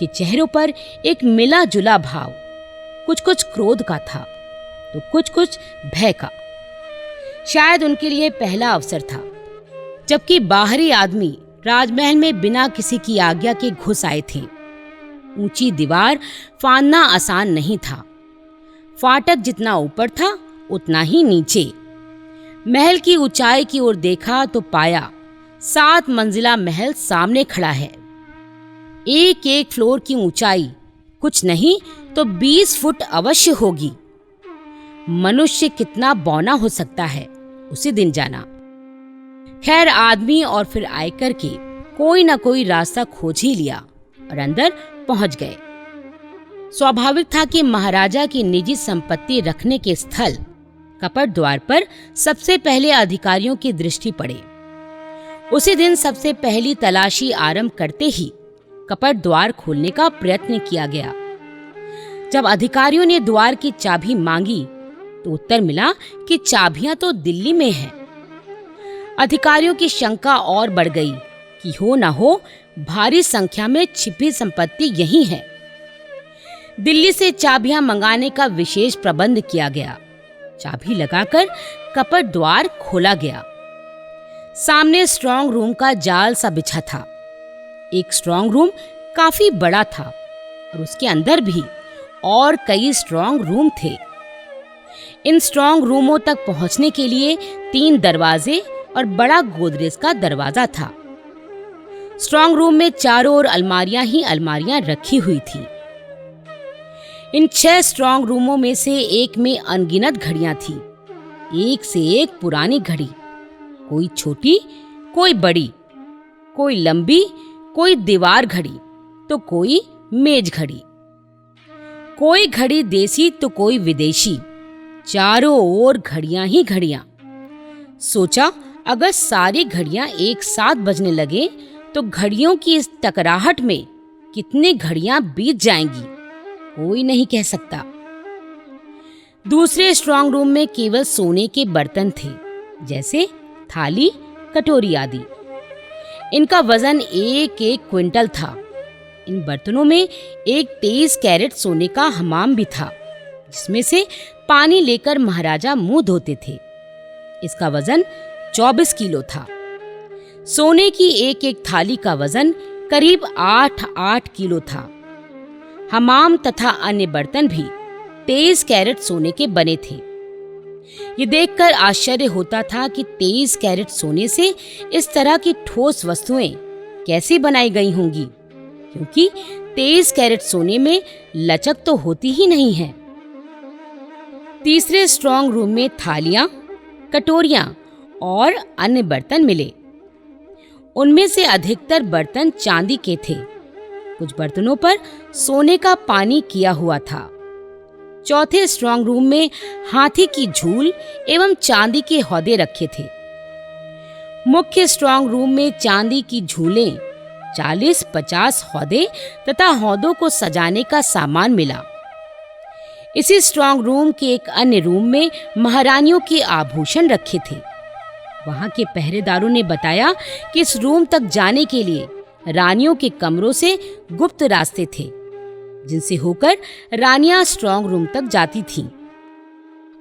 उनके चेहरों पर एक मिला जुला भाव, कुछ कुछ क्रोध का था तो कुछ कुछ भय का। शायद उनके लिए पहला अवसर था जबकि बाहरी आदमी राजमहल में बिना किसी की आज्ञा के घुस आए थे। ऊंची दीवार फांदना आसान नहीं था। फाटक जितना ऊपर था उतना ही नीचे। महल की ऊंचाई की ओर देखा तो पाया 7 मंजिला महल सामने खड़ा है। एक एक फ्लोर की ऊंचाई कुछ नहीं तो 20 फुट अवश्य होगी। मनुष्य कितना बौना हो सकता है उसी दिन जाना। खैर आदमी और फिर आयकर के कोई ना कोई रास्ता खोज ही लिया और अंदर पहुंच गए। स्वाभाविक था कि महाराजा की निजी संपत्ति रखने के स्थल कपट द्वार पर सबसे पहले अधिकारियों की दृष्टि पड़े। उसी दिन सबसे पहली तलाशी आरंभ करते ही कपट द्वार खोलने का प्रयत्न किया गया। जब अधिकारियों ने द्वार की चाबी मांगी तो उत्तर मिला कि चाबियां तो दिल्ली में हैं। अधिकारियों की शंका और बढ़ गई कि हो ना हो भारी संख्या में छिपी संपत्ति यही है। दिल्ली से चाबियां मंगाने का विशेष प्रबंध किया गया। चाबी लगाकर कपट द्वार खोला गया। सामने स्ट्रांग रूम का जाल सा बिछा था। एक स्ट्रांग रूम काफी बड़ा था और उसके अंदर भी और कई स्ट्रांग रूम थे। इन स्ट्रांग रूमों तक पहुंचने के लिए 3 दरवाजे और बड़ा गोदरेज का दरवाजा था। स्ट्रांग रूम में चारों ओर अलमारियां ही अलमारियां रखी हुई थी। इन 6 स्ट्रांग रूमों में से एक में अनगिनत घड़ियां थी, एक से एक पुरानी घड़ी, कोई छोटी कोई बड़ी, कोई लंबी कोई दीवार घड़ी तो कोई मेज घड़ी, कोई घड़ी देसी तो कोई विदेशी, चारों ओर घड़ियां ही घड़ियां। सोचा अगर सारी घड़ियां एक साथ बजने लगे तो घड़ियों की इस टकराहट में कितनी घड़ियां बीत जाएंगी कोई नहीं कह सकता। दूसरे स्ट्रांग रूम में केवल सोने के बर्तन थे, जैसे थाली कटोरी आदि। इनका वजन 1-1 क्विंटल था। इन बर्तनों में एक 23 कैरेट सोने का हमाम भी था, जिसमें से पानी लेकर महाराजा मुंह धोते थे। इसका वजन 24 किलो था। सोने की एक एक थाली का वजन करीब 8-8 किलो था। हमाम तथा अन्य बर्तन भी 23 कैरेट सोने के बने थे। ये देखकर आश्चर्य होता था कि 23 कैरेट सोने से इस तरह की ठोस वस्तुएं कैसे बनाई गई होंगी, क्योंकि 23 कैरेट सोने में लचक तो होती ही नहीं है। तीसरे स्ट्रांग रूम में थालियां, कटोरियां और अन्य बर्तन मिले। उनमें से अधिकतर बर्तन चांदी के थे। कुछ बर्तनों पर सोने का पानी किया हुआ था। चौथे स्ट्रांग रूम में हाथी की झूल एवं चांदी के हौदे रखे थे। मुख्य स्ट्रांग रूम में चांदी की झूलें, 40-50 हौदे तथा हौदों को सजाने का सामान मिला। इसी स्ट्रांग रूम के एक अन्य रूम में महारानियों के आभूषण रखे थे। वहां के पहरेदारों ने बताया कि इस रूम तक जाने के लिए रानियों के कमरों से गुप्त रास्ते थे, जिनसे होकर रानियां स्ट्रांग रूम तक जाती थीं।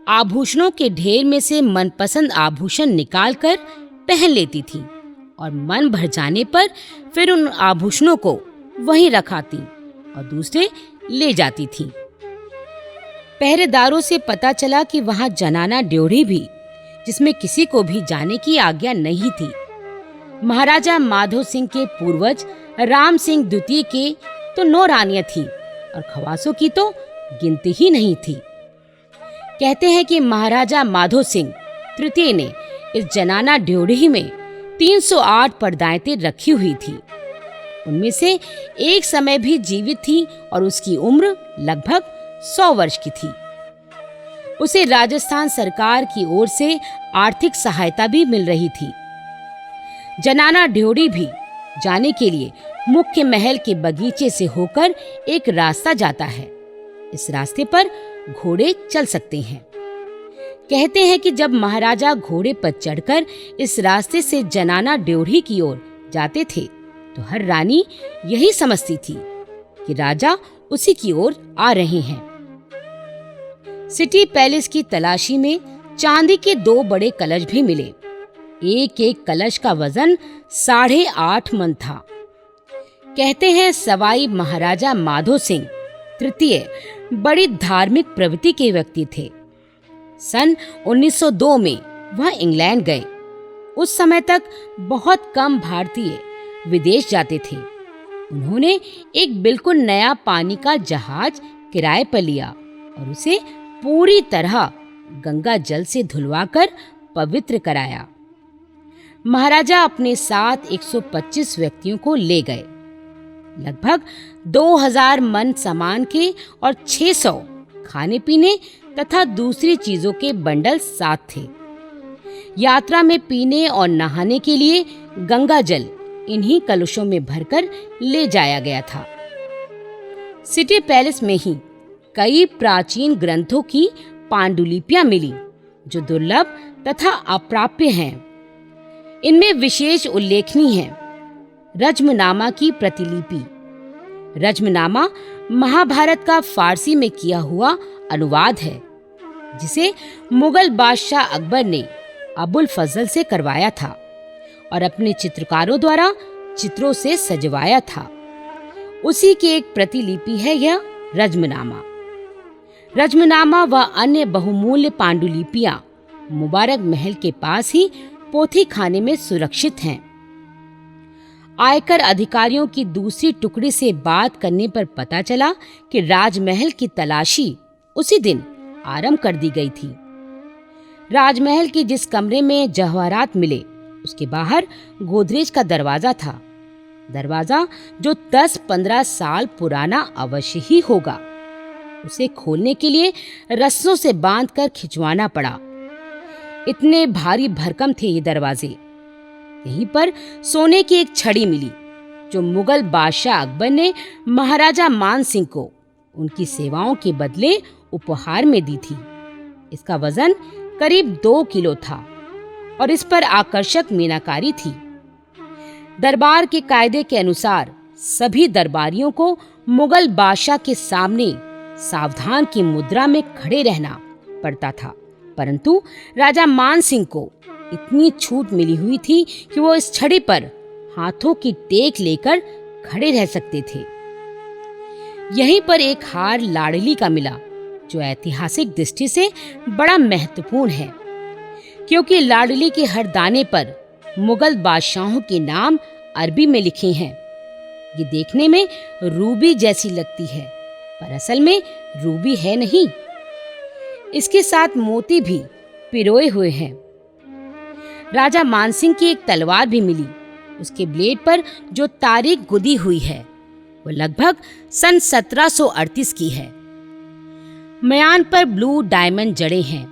आभूषणों के ढेर में से मनपसंद आभूषण निकालकर पहन लेती थीं और मन भर जाने पर फिर उन आभूषणों को वहीं रखाती और दूसरे ले जाती थीं। पहरेदारों से पता चला कि वहां जनाना ड्योढ़ी भी, जिसमें किसी को भी जाने की आज्ञा नहीं थी। महाराजा माधो सिंह के पूर्वज राम सिंह द्वितीय के तो 9 रानियां थीं और खवासों की तो गिनती ही नहीं थी। कहते हैं कि महाराजा माधो सिंह तृतीय ने इस जनाना ड्योढ़ी में 308 परदायतें रखी हुई थी। उनमें से एक समय भी जीवित थी और उसकी उम्र लगभग 100 वर्ष की थी। उसे राजस्थान सरकार की ओर से आर्थिक सहायता भी मिल रही थी। जनाना ड्योढ़ी भी जाने के लिए मुख्य महल के बगीचे से होकर एक रास्ता जाता है। इस रास्ते पर घोड़े चल सकते हैं। कहते हैं कि जब महाराजा घोड़े पर चढ़कर इस रास्ते से जनाना ड्योढ़ी की ओर जाते थे तो हर रानी यही समझती थी कि राजा उसी की ओर आ रहे हैं। सिटी पैलेस की तलाशी में चांदी के 2 बड़े कलश भी मिले। एक एक कलश का वजन 8.5 मन था। कहते हैं सवाई महाराजा माधो सिंह तृतीय बड़ी धार्मिक प्रवृत्ति के व्यक्ति थे। सन 1902 में वह इंग्लैंड गए। उस समय तक बहुत कम भारतीय विदेश जाते थे। उन्होंने एक बिल्कुल नया पानी का जहाज किराए पर लिया और उसे पूरी तरह गंगा जल से धुलवाकर पवित्र कराया। महाराजा अपने साथ 125 व्यक्तियों को ले गए। लगभग 2000 मन सामान के और 600 खाने पीने तथा दूसरी चीजों के बंडल साथ थे। यात्रा में पीने और नहाने के लिए गंगा जल इन्हीं कलशों में भरकर ले जाया गया था। सिटी पैलेस में ही कई प्राचीन ग्रंथों की पांडुलिपियां मिली जो दुर्लभ तथा अप्राप्य हैं। इनमें विशेष उल्लेखनीय है रज्मनामा की प्रतिलिपि। रज्मनामा महाभारत का फारसी में किया हुआ अनुवाद है, जिसे मुगल बादशाह अकबर ने अबुल फजल से करवाया था और अपने चित्रकारों द्वारा चित्रों से सजवाया था। उसी की एक प्रतिलिपि है यह रज्मनामा। रज्मनामा व अन्य बहुमूल्य पांडुलिपियां मुबारक महल के पास ही पोथी खाने में सुरक्षित हैं। आयकर अधिकारियों की दूसरी टुकड़ी से बात करने पर पता चला कि राजमहल की तलाशी उसी दिन आरंभ कर दी गई थी। राजमहल के जिस कमरे में जवाहरात मिले उसके बाहर गोदरेज का दरवाजा था। दरवाजा जो 10-15 साल पुराना अवश्य ही होगा। उसे खोलने के लिए रस्सों से बांधकर खिंचवाना पड़ा। इतने भारी भरकम थे ये दरवाजे। यहीं पर सोने की एक छड़ी मिली जो मुगल बादशाह अकबर ने महाराजा मान सिंह को उनकी सेवाओं के बदले उपहार में दी थी। इसका वजन करीब 2 किलो था और इस पर आकर्षक मीनाकारी थी। दरबार के कायदे के अनुसार सभी दरबारियों को मुगल बादशाह के सामने सावधान की मुद्रा में खड़े रहना पड़ता था, परंतु राजा मान सिंह को इतनी छूट मिली हुई थी कि वो इस छड़ी पर हाथों की टेक लेकर खड़े रह सकते थे। यहीं पर एक हार लाडली का मिला जो ऐतिहासिक दृष्टि से बड़ा महत्वपूर्ण है, क्योंकि लाडली के हर दाने पर मुगल बादशाहों के नाम अरबी में लिखे हैं। ये देखने में रूबी जैसी लगती है, पर असल में रूबी है नहीं। इसके साथ मोती भी पिरोए हुए हैं। राजा मानसिंह की एक तलवार भी मिली। उसके ब्लेड पर जो तारीख गुदी हुई है वो लगभग सन 1738 की है। मयान पर ब्लू डायमंड जड़े हैं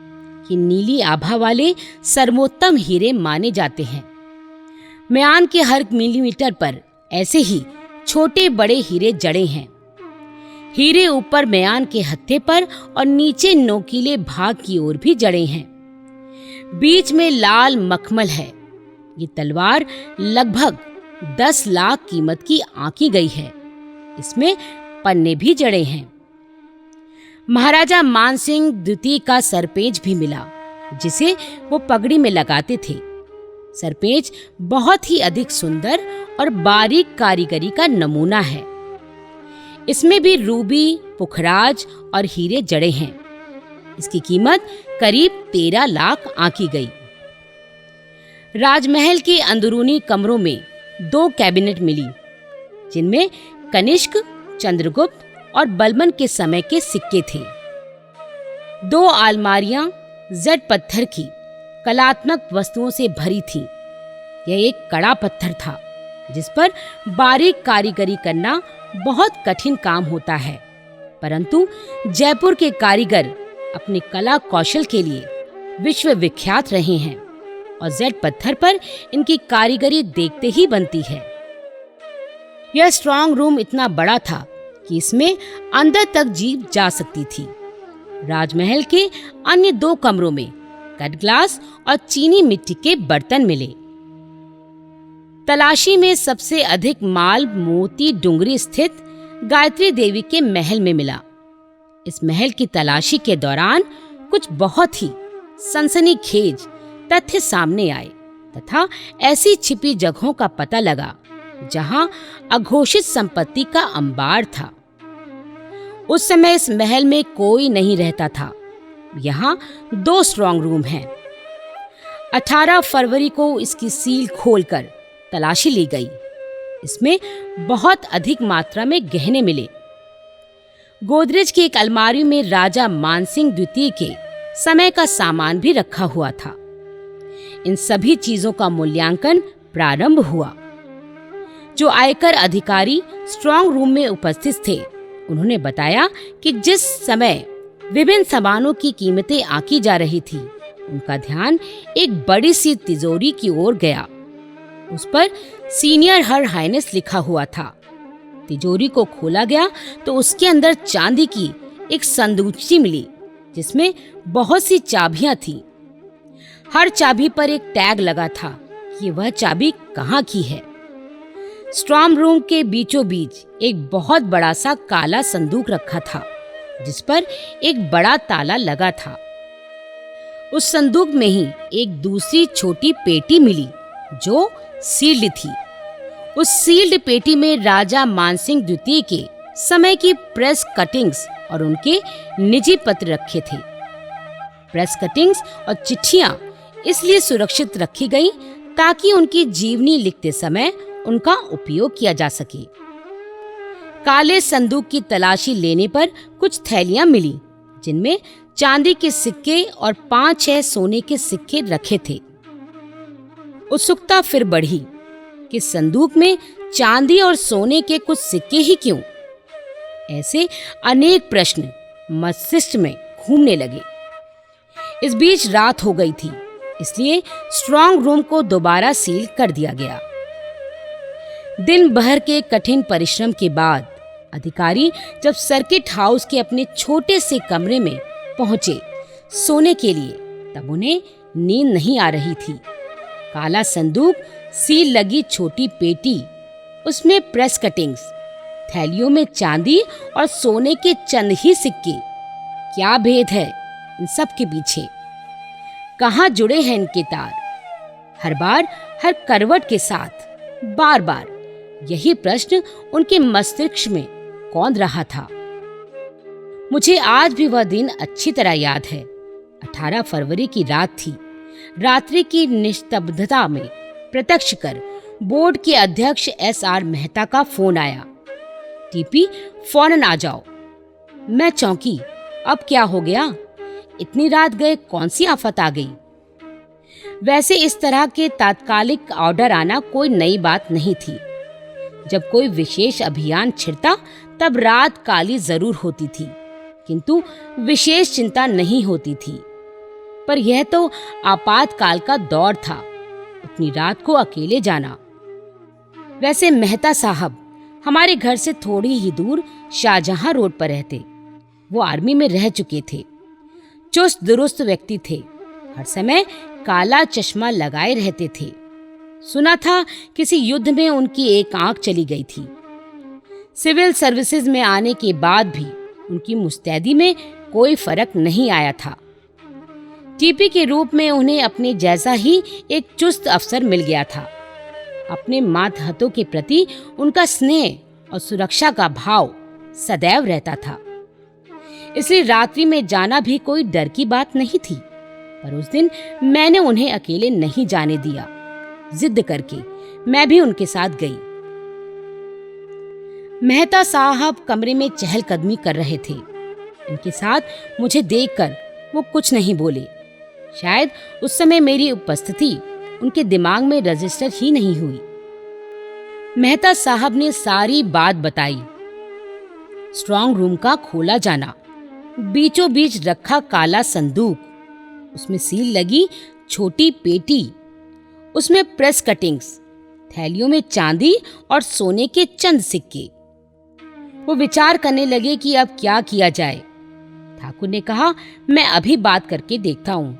कि नीली आभा वाले सर्वोत्तम हीरे माने जाते हैं। मयान के हर मिलीमीटर पर ऐसे ही छोटे बड़े हीरे जड़े हैं। हीरे ऊपर मयान के हत्थे पर और नीचे नोकीले भाग की ओर भी जड़े हैं। बीच में लाल मखमल है। ये तलवार लगभग 10 लाख कीमत की आंकी गई है। इसमें पन्ने भी जड़े हैं। महाराजा मानसिंह द्वितीय का सरपेंच भी मिला, जिसे वो पगड़ी में लगाते थे। सरपेंच बहुत ही अधिक सुंदर और बारीक कारीगरी का नमूना है। इसमें भी रूबी, पुखराज और हीरे जड़े हैं। इसकी कीमत करीब 13 लाख आंकी गई। राजमहल के अंदरूनी कमरों में 2 कैबिनेट मिली, जिनमें कनिष्क, चंद्रगुप्त और बलबन के समय के सिक्के थे। 2 अलमारियां जेड पत्थर की कलात्मक वस्तुओं से भरी थी। यह एक कड़ा पत्थर था जिस पर बारीक कारीगरी करना बहुत कठिन काम होता है, परंतु जयपुर के कारीगर अपने कला कौशल के लिए विश्व विख्यात रहे हैं और जेड पत्थर पर इनकी कारीगरी देखते ही बनती है। यह स्ट्रांग रूम इतना बड़ा था कि इसमें अंदर तक जीप जा सकती थी। राजमहल के अन्य 2 कमरों में कट ग्लास और चीनी मिट्टी के बर्तन मिले। तलाशी में सबसे अधिक माल मोती डुंगरी स्थित गायत्री देवी के महल में मिला। इस महल की तलाशी के दौरान कुछ बहुत ही सनसनीखेज तथ्य सामने आए तथा ऐसी छिपी जगहों का पता लगा जहां अघोषित संपत्ति का अंबार था। उस समय इस महल में कोई नहीं रहता था। यहाँ 2 स्ट्रांग रूम हैं। 18 फरवरी को इसकी सील खोलकर तलाशी ली गई। इसमें बहुत अधिक मात्रा में गहने मिले। गोदरेज की एक अलमारी में राजा मानसिंह द्वितीय के समय का सामान भी रखा हुआ था। इन सभी चीजों का मूल्यांकन प्रारंभ हुआ। जो आयकर अधिकारी स्ट्रांग रूम में उपस्थित थे, उन्होंने बताया कि जिस समय विभिन्न सामानों की कीमतें आंकी जा रही थी, उनका ध्यान एक बड़ी सी तिजोरी की ओर गया। उस पर सीनियर हर हाइनेस लिखा हुआ था। तिजोरी को खोला गया तो उसके अंदर चांदी की एक संदूकची मिली जिसमें बहुत सी चाबियां थीं। हर चाबी पर एक टैग लगा था कि वह चाबी कहाँ की है। स्ट्रांग रूम के बीचों बीच एक बहुत बड़ा सा काला संदूक रखा था जिस पर एक बड़ा ताला लगा था। उस संदूक में ही एक दूसरी छोटी पेटी मिली जो सील्ड थी। उस सील्ड पेटी में राजा मानसिंह द्वितीय के समय की प्रेस कटिंग्स और उनके निजी पत्र रखे थे। प्रेस कटिंग्स और चिट्ठियां इसलिए सुरक्षित रखी गई ताकि उनकी जीवनी लिखते समय उनका उपयोग किया जा सके। काले संदूक की तलाशी लेने पर कुछ थैलियां मिली जिनमें चांदी के सिक्के और 5-6 सोने के सिक्के रखे थे। उत्सुकता फिर बढ़ी कि संदूक में चांदी और सोने के कुछ सिक्के ही क्यों? ऐसे अनेक प्रश्न मस्तिष्क में घूमने लगे। इस बीच रात हो गई थी, इसलिए स्ट्रांग रूम को दोबारा सील कर दिया गया। दिन भर के कठिन परिश्रम के बाद अधिकारी जब सर्किट हाउस के अपने छोटे से कमरे में पहुंचे सोने के लिए, तब उन्हें नींद नहीं आ रही थी। काला संदूक, सील लगी छोटी पेटी, उसमें प्रेस कटिंग्स, थैलियों में चांदी और सोने के चंद ही सिक्के। क्या भेद है इन सब के पीछे? कहाँ जुड़े हैं इनके तार? हर बार, हर करवट के साथ, बार बार यही प्रश्न उनके मस्तिष्क में कौंध रहा था। मुझे आज भी वह दिन अच्छी तरह याद है। 18 फरवरी की रात थी। रात्रि की निस्तब्धता में प्रत्यक्ष कर बोर्ड के अध्यक्ष SR मेहता का फोन आया। टीपी, फौरन आ जाओ। मैं चौंकी। अब क्या हो गया? इतनी रात गए कौन सी आफत आ गई? वैसे इस तरह के तात्कालिक ऑर्डर आना कोई नई बात नहीं थी। जब कोई विशेष अभियान छिड़ता तब रात काली जरूर होती थी, किंतु विशेष चिंता नहीं होती थी। पर यह तो आपातकाल का दौर था, उतनी रात को अकेले जाना। वैसे मेहता साहब हमारे घर से थोड़ी ही दूर शाहजहां रोड पर रहते। वो आर्मी में रह चुके थे। चुस्त दुरुस्त व्यक्ति थे। हर समय काला चश्मा लगाए रहते थे। सुना था किसी युद्ध में उनकी एक आंख चली गई थी। सिविल सर्विसेज में आने के बाद भी उनकी मुस्तैदी में कोई फर्क नहीं आया था। टीपी के रूप में उन्हें अपने जैसा ही एक चुस्त अफसर मिल गया था। अपने मातहतों के प्रति उनका स्नेह और सुरक्षा का भाव सदैव रहता था। इसलिए रात्रि में जाना भी कोई डर की बात नहीं थी। पर उस दिन मैंने उन्हें अकेले नहीं जाने दिया। जिद करके मैं भी उनके साथ गई। मेहता साहब कमरे में चहलकदमी कर रहे थे। इनके साथ मुझे देखकर वो कुछ नहीं बोले। शायद उस समय मेरी उपस्थिति उनके दिमाग में रजिस्टर ही नहीं हुई। मेहता साहब ने सारी बात बताई। स्ट्रांग रूम का खोला जाना, बीचों बीच रखा काला संदूक, उसमें सील लगी छोटी पेटी, उसमें प्रेस कटिंग्स, थैलियों में चांदी और सोने के चंद सिक्के। वो विचार करने लगे कि अब क्या किया जाए। ठाकुर ने कहा, मैं अभी बात करके देखता हूँ।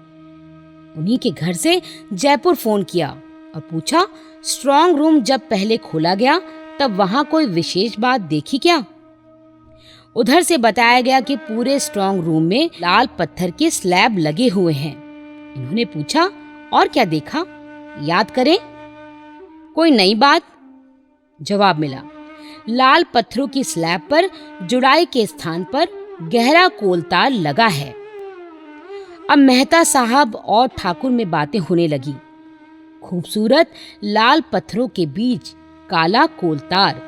उन्हीं के घर से जयपुर फोन किया और पूछा, स्ट्रांग रूम जब पहले खोला गया तब वहां कोई विशेष बात देखी क्या? उधर से बताया गया कि पूरे स्ट्रांग रूम में लाल पत्थर के स्लैब लगे हुए हैं। इन्होंने पूछा, और क्या देखा, याद करें। कोई नई बात? जवाब मिला, लाल पत्थरों की स्लैब पर जुड़ाई के स्थान पर गहरा कोलतार लगा है। अब मेहता साहब और ठाकुर में बातें होने लगी। खूबसूरत लाल पत्थरों के बीच काला कोलतार,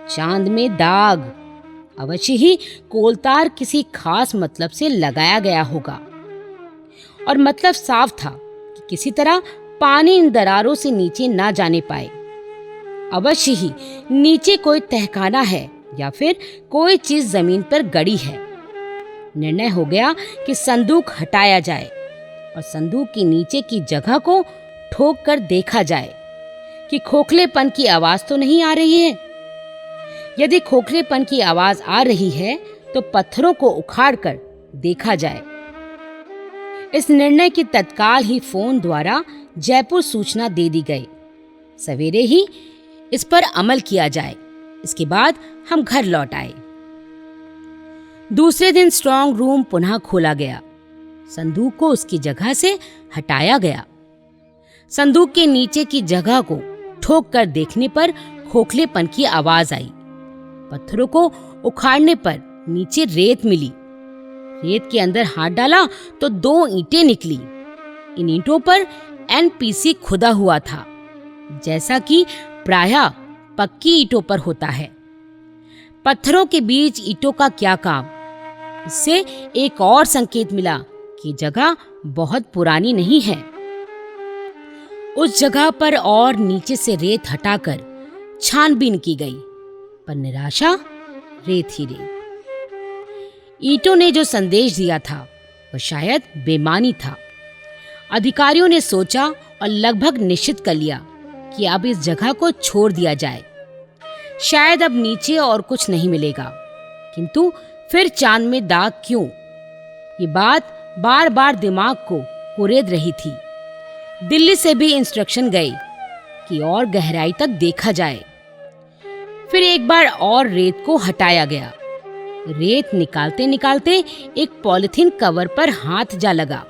चांद में दाग। अवश्य ही कोलतार किसी खास मतलब से लगाया गया होगा, और मतलब साफ था कि किसी तरह पानी इन दरारों से नीचे ना जाने पाए। अवश्य ही नीचे कोई तहखाना है या फिर कोई चीज जमीन पर गड़ी है। निर्णय हो गया कि संदूक हटाया जाए और संदूक के नीचे की जगह को ठोक कर देखा जाए कि खोखलेपन की आवाज तो नहीं आ रही है। यदि खोखलेपन की आवाज आ रही है तो पत्थरों को उखाड़ कर देखा जाए। इस निर्णय की तत्काल ही फोन द्वारा जयपुर सूचना दे दी गई। सवेरे ही इस पर अमल किया जाए। इसके बाद हम घर लौट आए। दूसरे दिन स्ट्रांग रूम पुनः खोला गया। संदूक को उसकी जगह से हटाया गया। संदूक के नीचे की जगह को ठोक कर देखने पर खोखलेपन की आवाज आई। पत्थरों को उखाड़ने पर नीचे रेत मिली। रेत के अंदर हाथ डाला तो 2 ईंटें निकली। इन ईंटों पर एनपीसी खुदा हुआ था, जैसा कि प्रायः पक्की ईंटों पर होता है। पत्थरों के बीच ईंटों का क्या काम? इससे एक और संकेत मिला कि जगह बहुत पुरानी नहीं है। उस जगह पर और नीचे से रेत हटाकर छानबीन की गई, पर निराशा, रेत ही रेत। ईंटों ने जो संदेश दिया था वह शायद बेमानी था। अधिकारियों ने सोचा और लगभग निश्चित कर लिया कि अब इस जगह को छोड़ दिया जाए। शायद अब नीचे और कुछ नहीं मिलेगा। किंतु फिर चांद में दाग क्यों? ये बात बार बार दिमाग को कुरेद रही थी। दिल्ली से भी इंस्ट्रक्शन गए कि और गहराई तक देखा जाए। फिर एक बार और रेत को हटाया गया। रेत निकालते निकालते एक पॉलिथीन कवर पर हाथ जा लगा।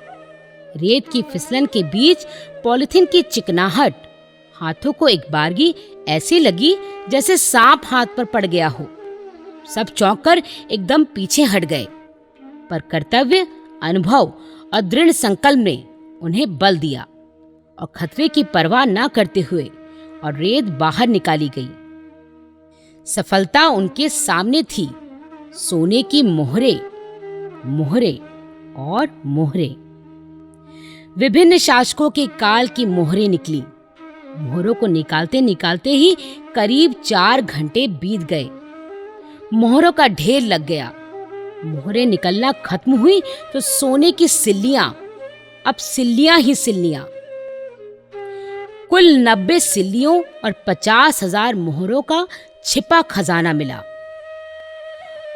रेत की फिसलन के बीच पॉलिथीन की चिकनाहट हाथों को एक बारगी ऐसी लगी जैसे सांप हाथ पर पड़ गया हो। सब चौंक कर एकदम पीछे हट गए, पर कर्तव्य, अनुभव और दृढ़ संकल्प ने उन्हें बल दिया और खतरे की परवाह न करते हुए और रेत बाहर निकाली गई। सफलता उनके सामने थी। सोने की मोहरे, मोहरे और मोहरे। विभिन्न शासकों के काल की मोहरे निकली। मोहरों को निकालते निकालते ही करीब 4 घंटे बीत गए। मोहरों का ढेर लग गया। मोहरें निकलना खत्म हुई तो सोने की सिल्लियां, अब सिल्लियां ही सिल्लियां। कुल 90 सिल्लियों और 50,000 मोहरों का छिपा खजाना मिला।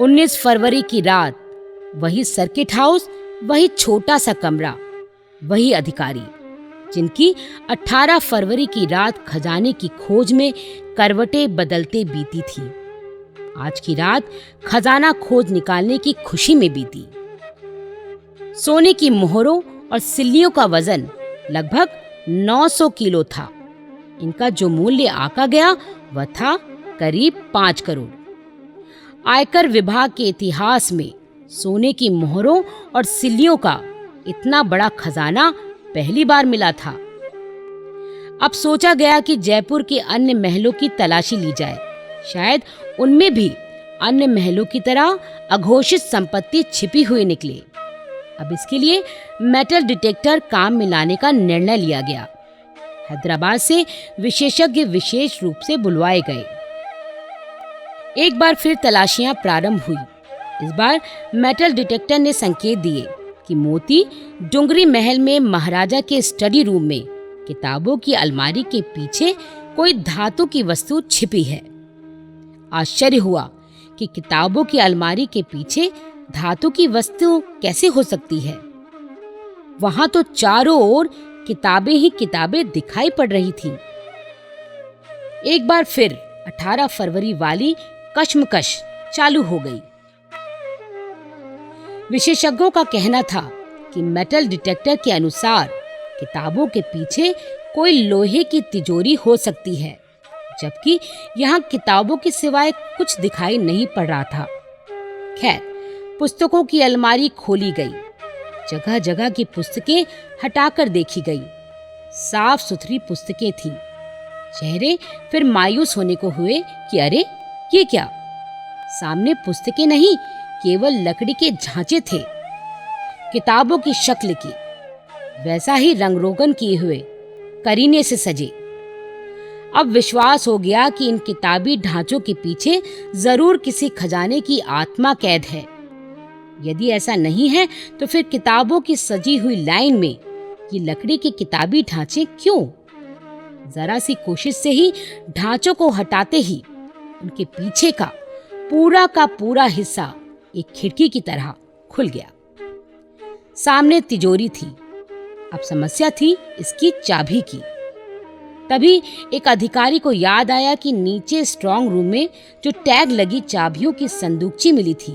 19 फरवरी की रात वही सर्किट हाउस, वही छोटा सा कमरा, वही अधिकारी जिनकी 18 फरवरी की रात खजाने की खोज में करवटें बदलते बीती थी, आज की रात खजाना खोज निकालने की खुशी में बीती। सोने की मोहरों और सिल्लियों का वजन लगभग 900 किलो था। इनका जो मूल्य आका गया वह था करीब 5 करोड़। आयकर विभाग के इतिहास में सोने की मोहरों और सिल्लियों का इतना बड़ा खजाना पहली बार मिला था। अब सोचा गया कि जयपुर के अन्य महलों की तलाशी ली जाए। शायद उनमें भी अन्य महलों की तरह अघोषित संपत्ति छिपी हुई निकले। अब इसके लिए मेटल डिटेक्टर काम में लाने का निर्णय लिया गया। हैदराबाद से विशेषज्ञ विशेष रूप से बुलवाए गए। एक बार फिर तलाशियां प्रारंभ हुई। इस बार मेटल डिटेक्टर ने संकेत दिए कि मोती डुंगरी महल में महाराजा के स्टडी रूम में किताबों की अलमारी के पीछे कोई धातु की वस्तु छिपी है। आश्चर्य हुआ कि किताबों की अलमारी के पीछे धातु की वस्तु कैसे हो सकती है। वहां तो चारों ओर किताबें ही किताबें दिखाई पड़ रही थीं। एक बार फिर 18 फरवरी वाली कश्मकश चालू हो गई। विशेषज्ञों का कहना था कि मेटल डिटेक्टर के अनुसार किताबों के पीछे कोई लोहे की तिजोरी हो सकती है, जबकि यहाँ किताबों के सिवाय कुछ दिखाई नहीं पड़ रहा था। खैर, पुस्तकों की अलमारी खोली गई, जगह जगह की पुस्तकें हटाकर देखी गई। साफ सुथरी पुस्तकें थीं। चेहरे फिर मायूस होने को हुए कि अरे ये क्या? सामने पुस्तकें नहीं, केवल लकड़ी के झांचे थे, किताबों की शक्ल की, वैसा ही रंग रोगन किए हुए, करीने से सजे। अब विश्वास हो गया कि इन किताबी ढांचों के पीछे जरूर किसी खजाने की आत्मा कैद है। यदि ऐसा नहीं है तो फिर किताबों की सजी हुई लाइन में ये लकड़ी के किताबी ढांचे क्यों? जरा सी कोशिश से ही ढांचों को हटाते ही उनके पीछे का पूरा हिस्सा एक खिड़की की तरह खुल गया। सामने तिजोरी थी। अब समस्या थी इसकी चाबी की। तभी एक अधिकारी को याद आया कि नीचे स्ट्रांग रूम में जो टैग लगी चाबियों की संदूकची मिली थी,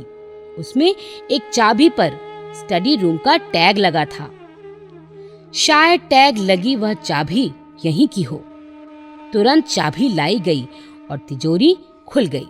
उसमें एक चाबी पर स्टडी रूम का टैग लगा था। शायद टैग लगी वह चाबी यहीं की हो। तुरंत चाबी लाई गई और तिजोरी खुल गई।